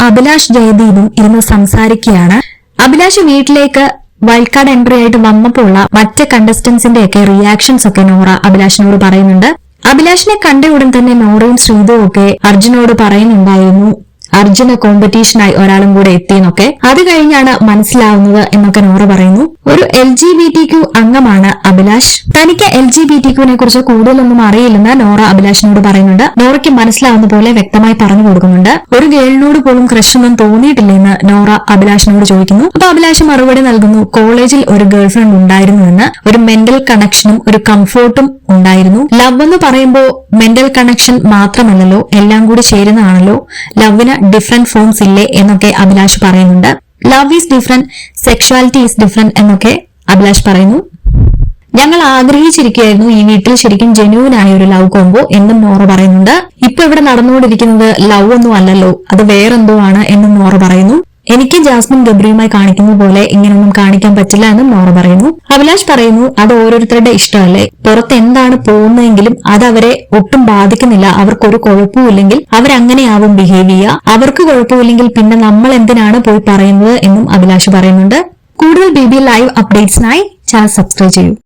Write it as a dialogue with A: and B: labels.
A: അഭിലാഷ് ജയദീപും ഇരുന്ന് സംസാരിക്കുകയാണ്. അഭിലാഷ് വീട്ടിലേക്ക് വൈൽഡ് കാർഡ് എൻട്രി ആയിട്ട് വന്നപ്പോൾ ഉള്ള മറ്റ് കണ്ടസ്റ്റന്റ്സിന്റെ ഒക്കെ റിയാക്ഷൻസ് ഒക്കെ നോറ അഭിലാഷിനോട് പറയുന്നുണ്ട്. അഭിലാഷിനെ കണ്ട ഉടൻ തന്നെ നോറയും ശ്രീതുവും ഒക്കെ അർജുനോട് പറയുന്നുണ്ടായിരുന്നു അർജുന കോമ്പറ്റീഷനായി ഒരാളും കൂടെ എത്തിയെന്നൊക്കെ. അത് കഴിഞ്ഞാണ് മനസ്സിലാവുന്നത് എന്നൊക്കെ നോറ പറയുന്നു. ഒരു LGBTQ അംഗമാണ് അഭിലാഷ്. തനിക്ക് LGBTQനെ കുറിച്ച് കൂടുതലൊന്നും അറിയില്ലെന്ന് നോറ അഭിലാഷിനോട് പറയുന്നുണ്ട്. നോറയ്ക്ക് മനസ്സിലാവുന്ന പോലെ വ്യക്തമായി പറഞ്ഞു കൊടുക്കുന്നുണ്ട്. ഒരു ഗേളിനോട് പോലും ക്രഷൊന്നും തോന്നിയിട്ടില്ലെന്ന് നോറ അഭിലാഷിനോട് ചോദിക്കുന്നു. അപ്പൊ അഭിലാഷ് മറുപടി നൽകുന്നു, കോളേജിൽ ഒരു ഗേൾഫ്രണ്ട് ഉണ്ടായിരുന്നുവെന്ന്. ഒരു മെന്റൽ കണക്ഷനും ഒരു കംഫോർട്ടും ഉണ്ടായിരുന്നു. ലവ് എന്ന് പറയുമ്പോൾ മെന്റൽ കണക്ഷൻ മാത്രമല്ലല്ലോ, എല്ലാം കൂടി ചേരുന്നതാണല്ലോ. ലവിന് ഡിഫറെന്റ് ഫോംസ് ഇല്ലേ എന്നൊക്കെ അഭിലാഷ് പറയുന്നുണ്ട്. Love is different, sexuality is different എന്നൊക്കെ അഭിലാഷ് പറയുന്നു. ഞങ്ങൾ ആഗ്രഹിച്ചിരിക്കുകയായിരുന്നു ഈ വീട്ടിൽ ശരിക്കും ജെന്യൂൻ ആയ ഒരു ലവ് കോംബോ എന്നും നോറ പറയുന്നുണ്ട്. ഇപ്പൊ ഇവിടെ നടന്നുകൊണ്ടിരിക്കുന്നത് ലവ് ഒന്നും അല്ലല്ലോ, അത് വേറെന്തോ ആണ് എന്നും നോറ പറയുന്നു. എനിക്ക് ജാസ്മിൻ ഗബ്രിയുമായി കാണിക്കുന്ന പോലെ ഇങ്ങനൊന്നും കാണിക്കാൻ പറ്റില്ല എന്നും നോറ പറയുന്നു. അഭിലാഷ് പറയുന്നു, അത് ഓരോരുത്തരുടെ ഇഷ്ടമല്ലേ, പുറത്ത് എന്താണ് പോകുന്നതെങ്കിലും അത് അവരെ ഒട്ടും ബാധിക്കുന്നില്ല. അവർക്കൊരു കുഴപ്പമില്ലെങ്കിൽ അവരങ്ങനെയാവും ബിഹേവ് ചെയ്യുക. അവർക്ക് കുഴപ്പമില്ലെങ്കിൽ പിന്നെ നമ്മൾ എന്തിനാണ് പോയി പറയുന്നത് എന്നും അഭിലാഷ് പറയുന്നുണ്ട്. കൂടുതൽ BB ലൈവ് അപ്ഡേറ്റ്സിനായി ചാനൽ സബ്സ്ക്രൈബ് ചെയ്യൂ.